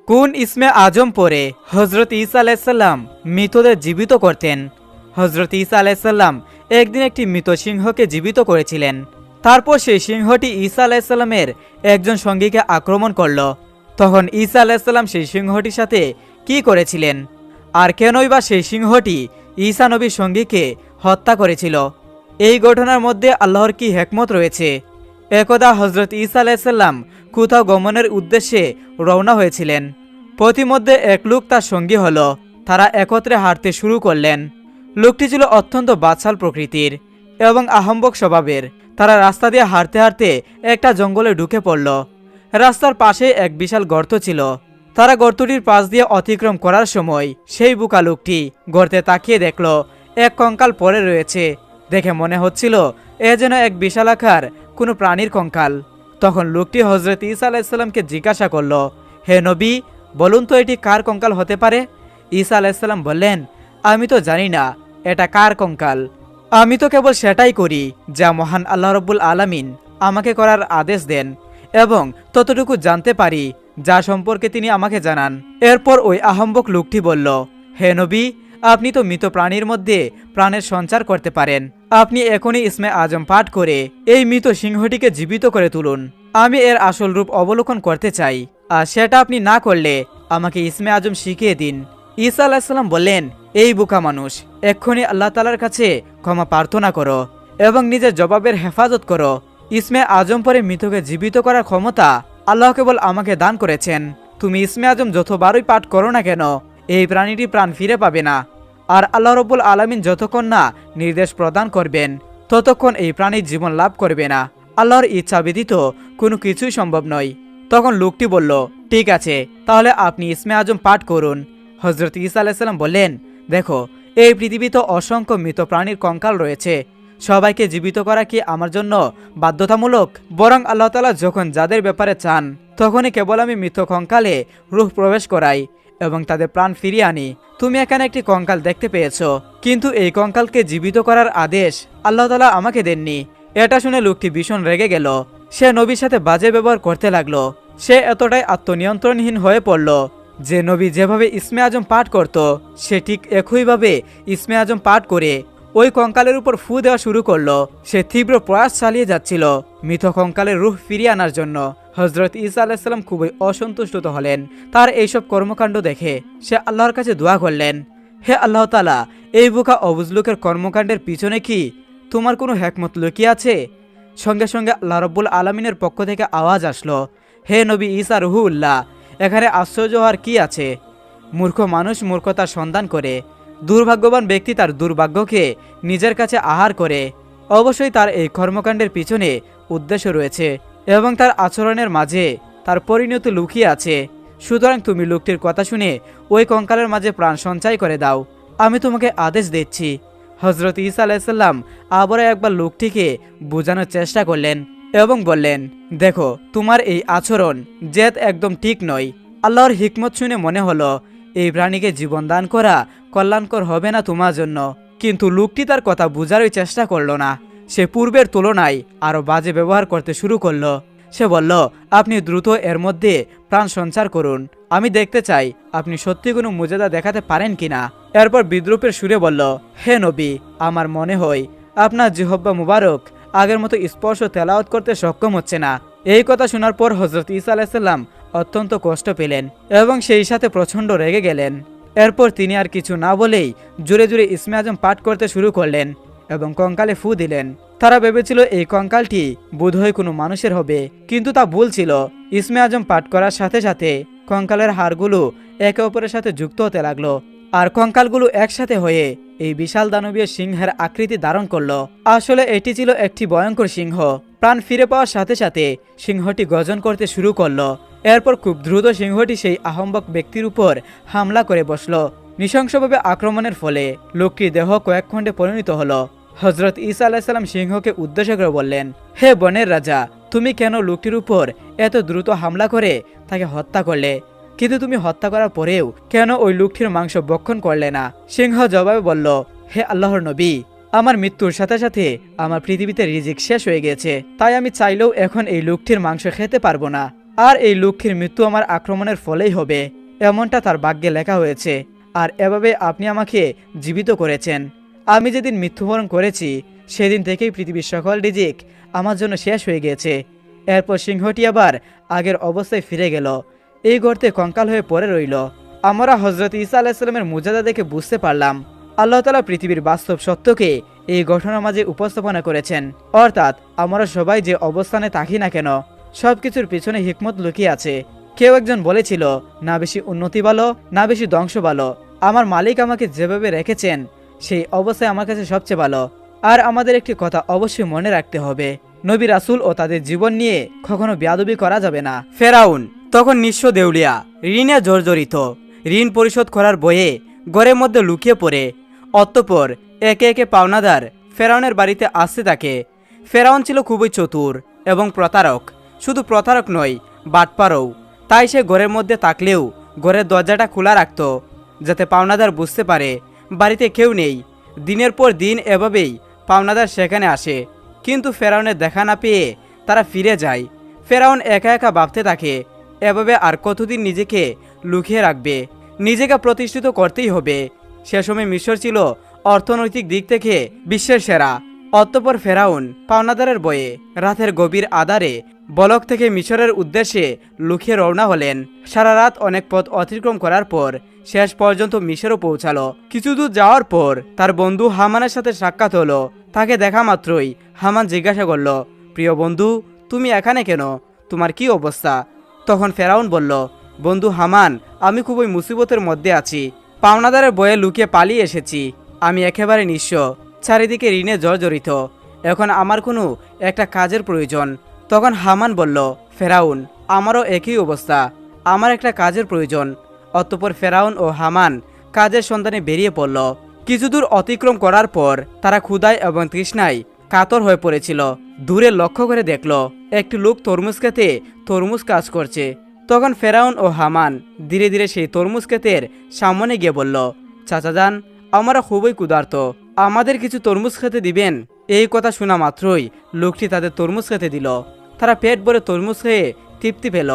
কোন ইসমে আজম পরে হজরত ঈসা আলাইসাল্লাম মৃতদের জীবিত করতেন? হজরত ঈসা আলাইসাল্লাম একদিন একটি মৃত সিংহকে জীবিত করেছিলেন। তারপর সেই সিংহটি ঈসা আলাইসাল্লামের একজন সঙ্গীকে আক্রমণ করল। তখন ঈসা আলাইসাল্লাম সেই সিংহটির সাথে কি করেছিলেন, আর কেনই বা সেই সিংহটি ঈসা নবীর সঙ্গীকে হত্যা করেছিল? এই ঘটনার মধ্যে আল্লাহর কি হিকমত রয়েছে? একদা হজরত ঈসা আলাইসাল্লাম কোথাও গমনের উদ্দেশ্যে রওনা হয়েছিলেন। পথিমধ্যে এক লোক তার সঙ্গী হল। তারা একত্রে হাঁটতে শুরু করলেন। লোকটি ছিল অত্যন্ত বাচাল প্রকৃতির এবং আহম্বক স্বভাবের। তারা রাস্তা দিয়ে হাঁটতে হাঁটতে একটা জঙ্গলে ঢুকে পড়ল। রাস্তার পাশে এক বিশাল গর্ত ছিল। তারা গর্তটির পাশ দিয়ে অতিক্রম করার সময় সেই বোকা লোকটি গর্তে তাকিয়ে দেখল এক কঙ্কাল পড়ে রয়েছে। দেখে মনে হচ্ছিল এ যেন এক বিশালাকার কোনো প্রাণীর কঙ্কাল। তখন লোকটি হজরত ঈসা আলাইসাল্লামকে জিজ্ঞাসা করল, হে নবী, বলুন তো এটি কার কঙ্কাল হতে পারে? ঈসা আলাইসাল্লাম বললেন, আমি তো জানি না এটা কার কঙ্কাল। আমি তো কেবল সেটাই করি যা মহান আল্লাহ রব্বুল আলামিন আমাকে করার আদেশ দেন এবং ততটুকু জানতে পারি যা সম্পর্কে তিনি আমাকে জানান। এরপর ওই আহম্বক লোকটি বলল, হে নবী, আপনি তো মৃত প্রাণীর মধ্যে প্রাণের সঞ্চার করতে পারেন। আপনি এখনই ইসমে আজম পাঠ করে এই মৃত সিংহটিকে জীবিত করে তুলুন। আমি এর আসল রূপ অবলোকন করতে চাই, আর সেটা আপনি না করলে আমাকে ইসমে আজম শিখিয়ে দিন। ঈসা আলাইসাল্লাম বললেন, এই বোকা মানুষ, এক্ষুনি আল্লাহ তাআলার কাছে ক্ষমা প্রার্থনা করো এবং নিজের জবাবের হেফাজত করো। ইসমে আজম পরে মৃতকে জীবিত করার ক্ষমতা আল্লাহ কেবল আমাকে দান করেছেন। তুমি ইসমে আজম যতবারই পাঠ করো না কেন, এই প্রাণীটি প্রাণ ফিরে পাবে না। আর আল্লাহ রব্বুল আলামিন যতক্ষণ না নির্দেশ প্রদান করবেন ততক্ষণ এই প্রাণীর জীবন লাভ করবে না। আল্লাহর ইচ্ছা ব্যতীত কোনো কিছুই সম্ভব নয়। তখন লোকটি বলল, ঠিক আছে, তাহলে আপনি ইসমে আজম পাঠ করুন। হজরত ঈসা আলাইসাল্লাম বললেন, দেখো, এই পৃথিবীতে অসংখ্য মৃত প্রাণীর কঙ্কাল রয়েছে। সবাইকে জীবিত করা কি আমার জন্য বাধ্যতামূলক? বরং আল্লাহ তাআলা যখন যাদের ব্যাপারে চান তখনই কেবল আমি মৃত কঙ্কালে রূহ প্রবেশ করাই এবং তাদের প্রাণ ফিরিয়ে আনি। তুমি এখানে একটি কঙ্কাল দেখতে পেয়েছ, কিন্তু এই কঙ্কালকে জীবিত করার আদেশ আল্লাহ তাআলা আমাকে দেননি। এটা শুনে লোকটি ভীষণ রেগে গেল। সে নবীর সাথে বাজে ব্যবহার করতে লাগলো। সে এতটাই আত্মনিয়ন্ত্রণহীন হয়ে পড়ল যে নবী যেভাবে ইসমে আজম পাঠ করত সে ঠিক একইভাবে ইসমে আজম পাঠ করে ওই কঙ্কালের উপর ফু দেওয়া শুরু করলো। সে তীব্র প্রয়াস চালিয়ে যাচ্ছিল মৃত কঙ্কালের রূহ ফিরিয়ে আনার জন্য। হজরত ঈসা আলাইসাল্লাম খুবই অসন্তুষ্ট হলেন তার এইসব কর্মকাণ্ড দেখে। সে আল্লাহর কাছে দোয়া করলেন, হে আল্লাহ তাআলা, এই বোকা অবুঝ লোকের কর্মকাণ্ডের পিছনে কি তোমার কোনো হিকমত লুকিয়ে আছে? সঙ্গে সঙ্গে আল্লাহ রব্বুল আলামিনের পক্ষ থেকে আওয়াজ আসলো, হে নবী ঈসা রুহুল্লাহ, এখানে আশ্চর্য হওয়ার কি আছে? মূর্খ মানুষ মূর্খতার সন্ধান করে, দুর্ভাগ্যবান ব্যক্তি তার দুর্ভাগ্যকে নিজের কাছে আহার করে। অবশ্যই তার এই কর্মকাণ্ডের পিছনে উদ্দেশ্য রয়েছে এবং তার আচরণের মাঝে তার পরিণতি লুকিয়ে আছে। সুতরাং তুমি লোকটির কথা শুনে ওই কঙ্কালের মাঝে প্রাণ সঞ্চয় করে দাও। আমি তোমাকে আদেশ দিচ্ছি। হজরত ঈসা আলাইসাল্লাম আবারও একবার লোকটিকে বোঝানোর চেষ্টা করলেন এবং বললেন, দেখো, তোমার এই আচরণ জেদ একদম ঠিক নয়। আল্লাহর হিকমত শুনে মনে হলো এই প্রাণীকে জীবন দান করা কল্যাণকর হবে না তোমার জন্য। কিন্তু লোকটি তার কথা বোঝারই চেষ্টা করলো না। সে পূর্বের তুলনায় আরো বাজে ব্যবহার করতে শুরু করলো। সে বলল, আপনি দ্রুত এর মধ্যে প্রাণ সঞ্চার করুন। আমি দেখতে চাই আপনি সত্যি কোনো মুজেজা দেখাতে পারেন কিনা। এরপর বিদ্রুপের সুরে বলল, হে নবী, আমার মনে হয় আপনার জিহ্বা মুবারক আগের মতো স্পর্শ তেলাওয়াত করতে সক্ষম হচ্ছে না। এই কথা শোনার পর হজরত ঈসা আলাইসাল্লাম অত্যন্ত কষ্ট পেলেন এবং সেই সাথে প্রচণ্ড রেগে গেলেন। এরপর তিনি আর কিছু না বলেই জোরে জোরে ইসমে আজম পাঠ করতে শুরু করলেন এবং কঙ্কালে ফু দিলেন। তারা ভেবেছিল এই কঙ্কালটি বোধহয় কোনো মানুষের হবে, কিন্তু তা ভুল ছিল। ইসমে আজম পাঠ করার সাথে সাথে কঙ্কালের হাড়গুলো একে অপরের সাথে যুক্ত হতে লাগলো আর কঙ্কালগুলো একসাথে হয়ে এই বিশাল দানবীয় সিংহের আকৃতি ধারণ করলো। আসলে এটি ছিল একটি ভয়ঙ্কর সিংহ। প্রাণ ফিরে পাওয়ার সাথে সাথে সিংহটি গর্জন করতে শুরু করলো। এরপর খুব দ্রুত সিংহটি সেই আহম্বক ব্যক্তির উপর হামলা করে বসলো। নৃশংসভাবে আক্রমণের ফলে লোকটির দেহ কয়েক খণ্ডে পরিণত হলো। হজরত ঈসা আলাইসাল্লাম সিংহকে উদ্দেশ্য করে বললেন, হে বনের রাজা, তুমি কেন লোকটির উপর এত দ্রুত হামলা করে তাকে হত্যা করলে? কিন্তু তুমি হত্যা করার পরেও কেন ওই লোকটির মাংস ভক্ষণ করলে না? সিংহ জবাবে বলল, হে আল্লাহর নবী, আমার মৃত্যুর সাথে সাথে আমার পৃথিবীতে রিজিক শেষ হয়ে গেছে, তাই আমি চাইলেও এখন এই লোকটির মাংস খেতে পারবো না। আর এই লক্ষ্মীর মৃত্যু আমার আক্রমণের ফলেই হবে, এমনটা তার ভাগ্যে লেখা হয়েছে। আর এভাবে আপনি আমাকে জীবিত করেছেন। আমি যেদিন মৃত্যুবরণ করেছি সেদিন থেকেই পৃথিবীর সকল রিজিক আমার জন্য শেষ হয়ে গিয়েছে। এরপর সিংহটি আবার আগের অবস্থায় ফিরে গেল, এই গর্তে কঙ্কাল হয়ে পড়ে রইল। আমরা হজরত ঈসা আলাইসাল্লামের মুজাদা দেখে বুঝতে পারলাম আল্লাহ তাআলা পৃথিবীর বাস্তব সত্যকে এই ঘটনার মাঝে উপস্থাপনা করেছেন। অর্থাৎ আমরা সবাই যে অবস্থানে থাকি না কেন, সবকিছুর পিছনে হিকমত লুকিয়ে আছে। কেউ একজন বলেছিল, না বেশি উন্নতি ভালো, না বেশি ধ্বংস ভালো, আমার মালিক আমাকে যেভাবে রেখেছেন সেই অবস্থায় আমার কাছে সবচেয়ে ভালো। আর আমাদের একটি কথা অবশ্যই মনে রাখতে হবে, নবী রাসূল ও তাদের জীবন নিয়ে কখনো বেয়াদবি করা যাবে না। ফেরাউন তখন নিঃস্ব দেউলিয়া, ঋণে জর্জরিত, ঋণ পরিশোধ করার বয়ে ঘরের মধ্যে লুকিয়ে পড়ে। অতঃপর একে একে পাওনাদার ফেরাউনের বাড়িতে আসতে থাকে। ফেরাউন ছিল খুবই চতুর এবং প্রতারক। শুধু প্রতারক নয়, বাটপারও। তাই সে ঘরের মধ্যে থাকলেও ঘরের দরজাটা খোলা রাখত, যাতে পাওনাদার বুঝতে পারে বাড়িতে কেউ নেই। দিনের পর দিন এভাবেই পাওনাদার সেখানে আসে, কিন্তু ফেরাউনের দেখা না পেয়ে তারা ফিরে যায়। ফেরাউন একা একা ভাবতে থাকে, এভাবে আর কতদিন নিজেকে লুকিয়ে রাখবে, নিজেকে প্রতিষ্ঠিত করতেই হবে। সে সময় মিশর ছিল অর্থনৈতিক দিক থেকে বিশ্বের সেরা। অতঃপর ফেরাউন পাওনাদারের বয়ে রাতের গভীর আধারে বলক থেকে মিশরের উদ্দেশ্যে লুকিয়ে রওনা হলেন। সারা রাত অনেক পথ অতিক্রম করার পর শেষ পর্যন্ত মিশরও পৌঁছালো। কিছু দূর যাওয়ার পর তার বন্ধু হামানের সাথে সাক্ষাৎ হলো। তাকে দেখা মাত্রই হামান জিজ্ঞাসা করল, প্রিয় বন্ধু, তুমি এখানে কেন? তোমার কি অবস্থা? তখন ফেরাউন বলল, বন্ধু হামান, আমি খুবই মুসিবতের মধ্যে আছি। পাওনাদারের বয়ে লুকিয়ে পালিয়ে এসেছি। আমি একেবারে নিঃস্ব, চারিদিকে ঋণে জর্জরিত। এখন আমার কোনো একটা কাজের প্রয়োজন। তখন হামান বলল, ফেরাউন, আমারও একই অবস্থা, আমার একটা কাজের প্রয়োজন। অতঃপর ফেরাউন ও হামান কাজের সন্ধানে বেরিয়ে পড়ল। কিছু দূর অতিক্রম করার পর তারা ক্ষুধায় এবং তৃষ্ণায় কাতর হয়ে পড়েছিল। দূরে লক্ষ্য করে দেখল একটি লোক তরমুজ খেতে তরমুজ কাজ করছে। তখন ফেরাউন ও হামান ধীরে ধীরে সেই তরমুজ ক্ষেতের সামনে গিয়ে বলল, চাচা যান, আমরা খুবই ক্ষুধার্ত, আমাদের কিছু তরমুজ খেতে দিবেন? এই কথা শোনা মাত্রই লোকটি তাদের তরমুজ খেতে দিল। তারা পেট ভরে তরমুজ খেয়ে তৃপ্তি পেল।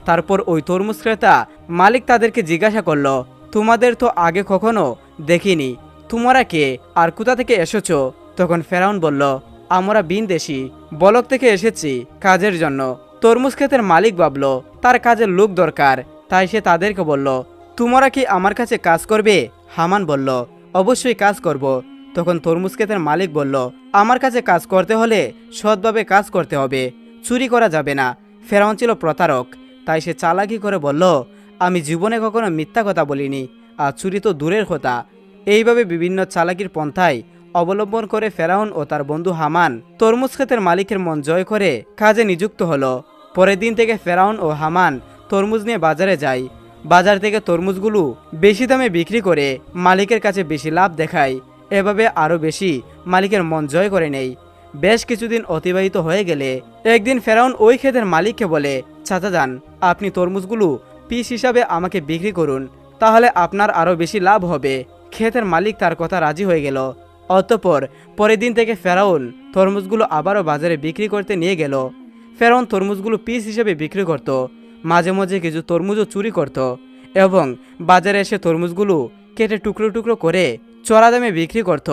তারপর ওই তরমুজ ক্রেতা মালিক তাদেরকে জিজ্ঞাসা করল, তোমাদের তো আগে কখনো দেখিনি, তোমরা কে আর কোথা থেকে এসেছো? তখন ফেরাউন বলল, আমরা বিনদেশী, বলক থেকে এসেছি কাজের জন্য। তরমুজ ক্ষেতের মালিক ভাবল তার কাজের লোক দরকার, তাই সে তাদেরকে বলল, তোমরা কি আমার কাছে কাজ করবে? হামান বলল, অবশ্যই কাজ করব। তখন তরমুজ ক্ষেতের মালিক বলল, আমার কাছে কাজ করতে হলে সৎভাবে কাজ করতে হবে, চুরি করা যাবে না। ফেরাউন ছিল প্রতারক, তাই সে চালাকি করে বলল, আমি জীবনে কখনো মিথ্যা কথা বলিনি, আর চুরি তো দূরের কথা। এইভাবে বিভিন্ন চালাকির পন্থায় অবলম্বন করে ফেরাউন ও তার বন্ধু হামান তরমুজ ক্ষেতের মালিকের মন জয় করে কাজে নিযুক্ত হলো। পরের দিন থেকে ফেরাউন ও হামান তরমুজ নিয়ে বাজারে যায়। বাজার থেকে তরমুজগুলো বেশি দামে বিক্রি করে মালিকের কাছে বেশি লাভ দেখায়। এভাবে আরও বেশি মালিকের মন জয় করে নেয়। বেশ কিছুদিন অতিবাহিত হয়ে গেলে একদিন ফেরাউন ওই ক্ষেতের মালিককে বলে, চাচা যান, আপনি তরমুজগুলো পিস হিসাবে আমাকে বিক্রি করুন, তাহলে আপনার আরও বেশি লাভ হবে। ক্ষেতের মালিক তার কথা রাজি হয়ে গেল। অতঃপর পরের দিন থেকে ফেরাউন তরমুজগুলো আবারও বাজারে বিক্রি করতে নিয়ে গেল। ফেরাউন তরমুজগুলো পিস হিসেবে বিক্রি করত, মাঝে মাঝে কিছু তরমুজও চুরি করত এবং বাজারে এসে তরমুজগুলো কেটে টুকরো টুকরো করে চড়া দামে বিক্রি করত।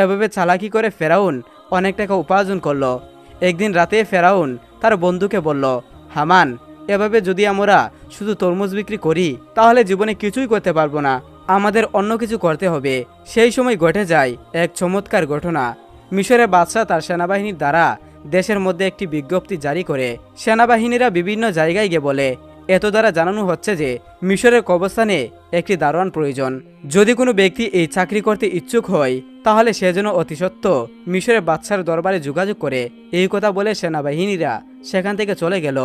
এভাবে চালাকি করে ফেরাউন অনেক টাকা উপার্জন করল। একদিন রাতে ফেরাউন তার বন্ধুকে বলল, হামান, এভাবে যদি আমরা শুধু তরমুজ বিক্রি করি তাহলে জীবনে কিছুই করতে পারবো না, আমাদের অন্য কিছু করতে হবে। সেই সময় ঘটে যায় এক চমৎকার ঘটনা। মিশরের বাদশাহ তার সেনাবাহিনীর দ্বারা দেশের মধ্যে একটি বিজ্ঞপ্তি জারি করে। সেনাবাহিনীরা বিভিন্ন জায়গায় গিয়ে বলে, এত দ্বারা জানানো হচ্ছে যে মিশরের কবরস্থানে একটি দারোয়ান প্রয়োজন। যদি কোনো ব্যক্তি এই চাকরি করতে ইচ্ছুক হয় তাহলে সে যেন অতি সত্বর মিশরের বাদশার দরবারে যোগাযোগ করে। এই কথা বলে সেনাবাহিনীরা সেখান থেকে চলে গেল।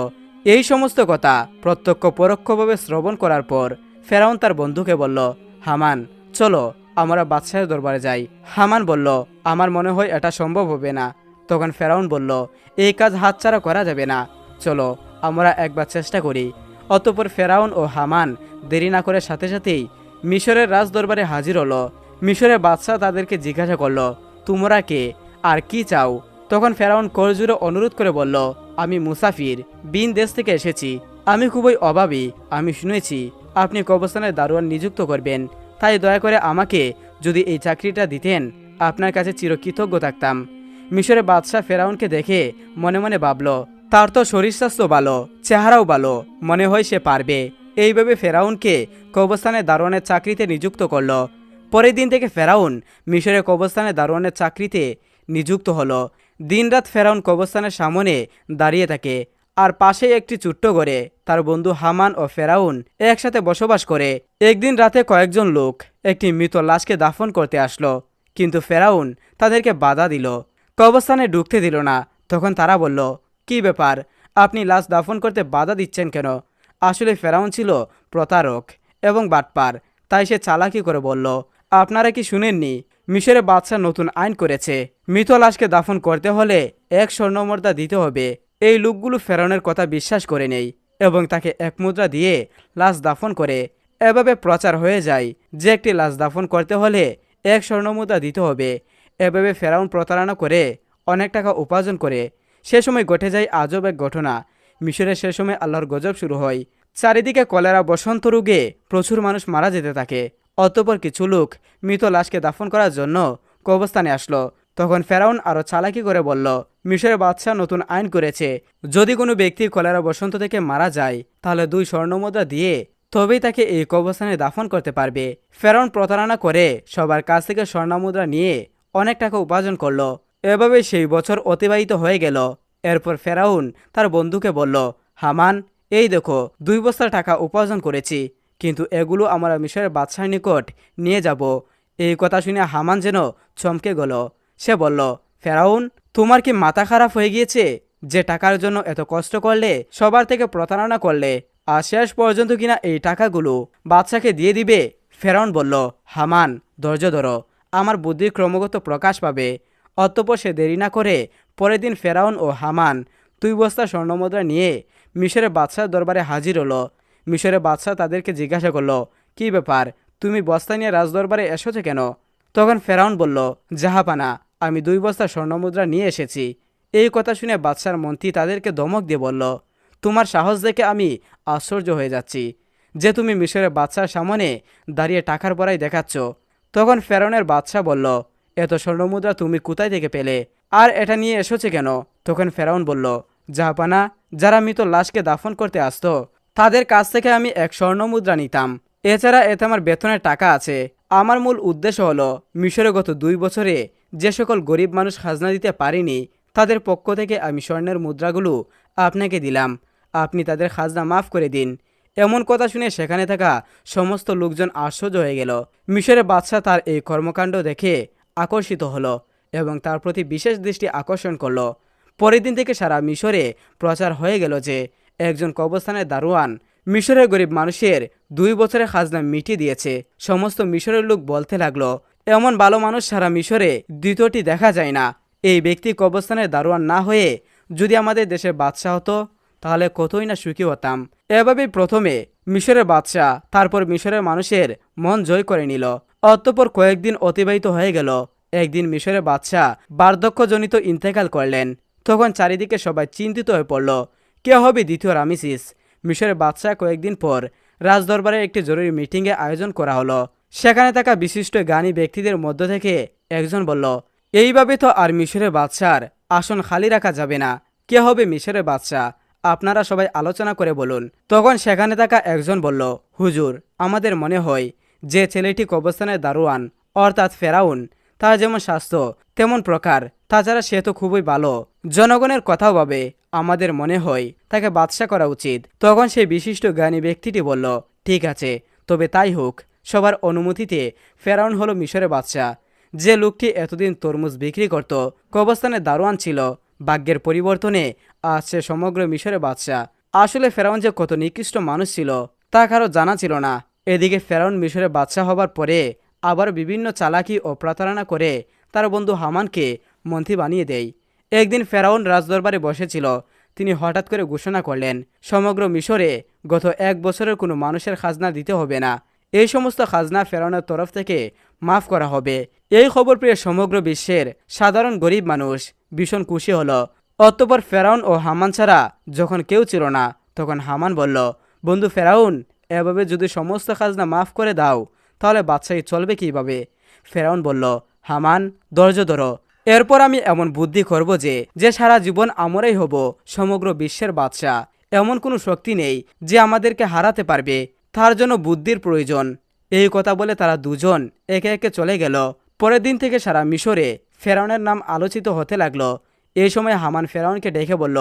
এই সমস্ত কথা প্রত্যক্ষ পরোক্ষভাবে শ্রবণ করার পর ফেরাউন তার বন্ধুকে বলল, হামান, চলো আমরা বাদশাহের দরবারে যাই। হামান বলল, আমার মনে হয় এটা সম্ভব হবে না। তখন ফেরাউন বলল, এই কাজ হাতছাড়া করা যাবে না, চলো আমরা একবার চেষ্টা করি। অতঃপর ফেরাউন ও হামান দেরি না করে সাথে সাথেই মিশরের রাজ দরবারে হাজির হলো। মিশরের বাদশাহ তাদেরকে জিজ্ঞাসা করল, তোমরা কে আর কি চাও? তখন ফেরাউন করজোড়ে অনুরোধ করে বলল, আমি মুসাফির, বিন দেশ থেকে এসেছি, আমি খুবই অভাবী। আমি শুনেছি আপনি কবরস্থানের দারোয়ান নিযুক্ত করবেন, তাই দয়া করে আমাকে যদি এই চাকরিটা দিতেন আপনার কাছে চিরকৃতজ্ঞ থাকতাম। মিশরের বাদশাহ ফেরাউনকে দেখে মনে মনে ভাবল, তার তো শরীর স্বাস্থ্য ভালো, চেহারাও ভালো, মনে হয় সে পারবে। এইভাবে ফেরাউনকে কবরস্থানের দারোয়ানের চাকরিতে নিযুক্ত করলো। পরের দিন থেকে ফেরাউন মিশরের কবরস্থানের দারোয়ানের চাকরিতে নিযুক্ত হলো। দিনরাত ফেরাউন কবরস্থানের সামনে দাঁড়িয়ে থাকে, আর পাশে একটি ছোট্ট ঘরে তার বন্ধু হামান ও ফেরাউন একসাথে বসবাস করে। একদিন রাতে কয়েকজন লোক একটি মৃত লাশকে দাফন করতে আসলো, কিন্তু ফেরাউন তাদেরকে বাধা দিল, কবরস্থানে ঢুকতে দিল না। তখন তারা বলল, কি ব্যাপার, আপনি লাশ দাফন করতে বাধা দিচ্ছেন কেন? আসলে ফেরাউন ছিল প্রতারক এবং বাটপার, তাই সে চালাকি করে বলল, আপনারা কি শুনেননি মিশরের বাদশা নতুন আইন করেছে, মৃত লাশকে দাফন করতে হলে 1 স্বর্ণমুদ্রা দিতে হবে। এই লোকগুলো ফেরাউনের কথা বিশ্বাস করে নেই এবং তাকে 1 মুদ্রা দিয়ে লাশ দাফন করে। এভাবে প্রচার হয়ে যায় যে একটি লাশ দাফন করতে হলে 1 স্বর্ণমুদ্রা দিতে হবে। এভাবে ফেরাউন প্রতারণা করে অনেক টাকা উপার্জন করে। সে সময় ঘটে যায় আজব এক ঘটনা। মিশরের সে সময় আল্লাহর গজব শুরু হয়। চারিদিকে কলেরা বসন্ত রোগে প্রচুর মানুষ মারা যেতে থাকে। অতঃপর কিছু লোক মৃত লাশকে দাফন করার জন্য কবরস্থানে আসলো। তখন ফেরাউন আরও চালাকি করে বলল, মিশরের বাদশাহ নতুন আইন করেছে, যদি কোনো ব্যক্তি কলেরা বসন্ত থেকে মারা যায় তাহলে 2 স্বর্ণমুদ্রা দিয়ে তবেই তাকে এই কবরস্থানে দাফন করতে পারবে। ফেরাউন প্রতারণা করে সবার কাছ থেকে স্বর্ণমুদ্রা নিয়ে অনেক টাকা উপার্জন করলো। এভাবে সেই বছর অতিবাহিত হয়ে গেল। এরপর ফেরাউন তার বন্ধুকে বলল, হামান, এই দেখো 2 বস্তা টাকা উপার্জন করেছি, কিন্তু এগুলো আমরা মিশরের বাদশার নিকট নিয়ে যাব। এই কথা শুনে হামান যেন চমকে গেল। সে বলল, ফেরাউন, তোমার কি মাথা খারাপ হয়ে গিয়েছে? যে টাকার জন্য এত কষ্ট করলে, সবার থেকে প্রতারণা করলে, আর শেষ পর্যন্ত কিনা এই টাকাগুলো বাদশাকে দিয়ে দিবে? ফেরাউন বলল, হামান, ধৈর্য ধরো, আমার বুদ্ধির ক্রমাগত প্রকাশ পাবে। অতঃপর সে দেরি না করে পরের দিন ফেরাউন ও হামান 2 বস্তা স্বর্ণমুদ্রা নিয়ে মিশরের বাদশার দরবারে হাজির হলো। মিশরের বাদশাহ তাদেরকে জিজ্ঞাসা করলো, কি ব্যাপার, তুমি বস্তা নিয়ে রাজদরবারে এসেছো কেন? তখন ফেরাউন বলল, জাহাপানা, আমি 2 বস্তা স্বর্ণমুদ্রা নিয়ে এসেছি। এই কথা শুনে বাদশার মন্ত্রী তাদেরকে ধমক দিয়ে বলল, তোমার সাহস দেখে আমি আশ্চর্য হয়ে যাচ্ছি যে তুমি মিশরের বাদশার সামনে দাঁড়িয়ে টাকার বড়াই দেখাচ্ছ। তখন ফেরাউনের বাদশাহ বলল, এত স্বর্ণমুদ্রা তুমি কোথায় থেকে পেলে, আর এটা নিয়ে এসেছে কেন? তখন ফেরাউন বলল, জাহাপানা, যারা মৃত লাশকে দাফন করতে আসতো তাদের কাছ থেকে আমি 1 স্বর্ণমুদ্রা নিতাম। এছাড়া এতে আমার বেতনের টাকা আছে। আমার মূল উদ্দেশ্য হলো মিশরে গত 2 বছরে যে সকল গরিব মানুষ খাজনা দিতে পারেনি তাদের পক্ষ থেকে আমি স্বর্ণের মুদ্রাগুলো আপনাকে দিলাম, আপনি তাদের খাজনা মাফ করে দিন। এমন কথা শুনে সেখানে থাকা সমস্ত লোকজন আশ্চর্য হয়ে গেল। মিশরের বাদশাহ তার এই কর্মকাণ্ড দেখে আকর্ষিত হলো এবং তার প্রতি বিশেষ দৃষ্টি আকর্ষণ করলো। পরের দিন থেকে সারা মিশরে প্রচার হয়ে গেল যে একজন কবরস্থানের দারোয়ান মিশরের গরিব মানুষের 2 বছরের খাজনা মিটিয়ে দিয়েছে। সমস্ত মিশরের লোক বলতে লাগলো, এমন ভালো মানুষ সারা মিশরে দ্বিতীয়টি দেখা যায় না। এই ব্যক্তি কবরস্থানের দারোয়ান না হয়ে যদি আমাদের দেশের বাদশাহ হতো তাহলে কতই না সুখী হতাম। এভাবেই প্রথমে মিশরের বাদশাহ, তারপর মিশরের মানুষের মন জয় করে নিল। অতঃপর কয়েকদিন অতিবাহিত হয়ে গেল। একদিন মিশরের বাদশাহ বার্ধক্যজনিত ইন্তেকাল করলেন। তখন চারিদিকে সবাই চিন্তিত হয়ে পড়ল, কে হবে দ্বিতীয় রামেসিস। মিশরের বাদশাহ কয়েকদিন পর রাজদরবারে একটি জরুরি মিটিংয়ে আয়োজন করা হলো। সেখানে থাকা বিশিষ্ট জ্ঞানী ব্যক্তিদের মধ্য থেকে একজন বলল, এইভাবে তো আর মিশরের বাদশার আসন খালি রাখা যাবে না, কে হবে মিশরের বাদশাহ, আপনারা সবাই আলোচনা করে বলুন। তখন সেখানে থাকা একজন বলল, হুজুর, আমাদের মনে হয় যে ছেলেটি কবরস্থানের দারোয়ান অর্থাৎ ফেরাউন, তার যেমন স্বাস্থ্য তেমন প্রকার, তাছাড়া সে তো খুবই ভালো, জনগণের কথাও ভাবে, আমাদের মনে হয় তাকে বাদশা করা উচিত। তখন সেই বিশিষ্ট জ্ঞানী ব্যক্তিটি বলল, ঠিক আছে, তবে তাই হোক। সবার অনুমতিতে ফেরাউন হলো মিশরের বাদশা। যে লোকটি এতদিন তরমুজ বিক্রি করত কবরস্থানের দারোয়ান ছিল, ভাগ্যের পরিবর্তনে আজ সে সমগ্র মিশরের বাদশা। আসলে ফেরাউন যে কত নিকৃষ্ট মানুষ ছিল তা কারো জানা ছিল না। এদিকে ফেরাউন মিশরের বাদশা হবার পরে আবার বিভিন্ন চালাকি ও প্রতারণা করে তার বন্ধু হামানকে মন্ত্রী বানিয়ে দেয়। একদিন ফেরাউন রাজদরবারে বসেছিল। তিনি হঠাৎ করে ঘোষণা করলেন, সমগ্র মিশরে গত 1 বছরের কোনো মানুষের খাজনা দিতে হবে না। এই সমস্ত খাজনা ফেরাউনের তরফ থেকে মাফ করা হবে। এই খবর পেয়ে সমগ্র বিশ্বের সাধারণ গরিব মানুষ ভীষণ খুশি হলো। অতঃপর ফেরাউন ও হামান ছাড়া যখন কেউ ছিল না, তখন হামান বলল, বন্ধু ফেরাউন, এভাবে যদি সমস্ত খাজনা মাফ করে দাও তাহলে বাদশাহী চলবে কিভাবে? ফেরাউন বলল, হামান, ধৈর্য ধরো। এরপর আমি এমন বুদ্ধি করব যে সারা জীবন আমরাই হব সমগ্র বিশ্বের বাদশাহ। এমন কোনো শক্তি নেই যে আমাদেরকে হারাতে পারবে, তার জন্য বুদ্ধির প্রয়োজন। এই কথা বলে তারা দুজন একে একে চলে গেল। পরের দিন থেকে সারা মিশরে ফেরাউনের নাম আলোচিত হতে লাগলো। এই সময় হামান ফেরাউনকে ডেকে বলল,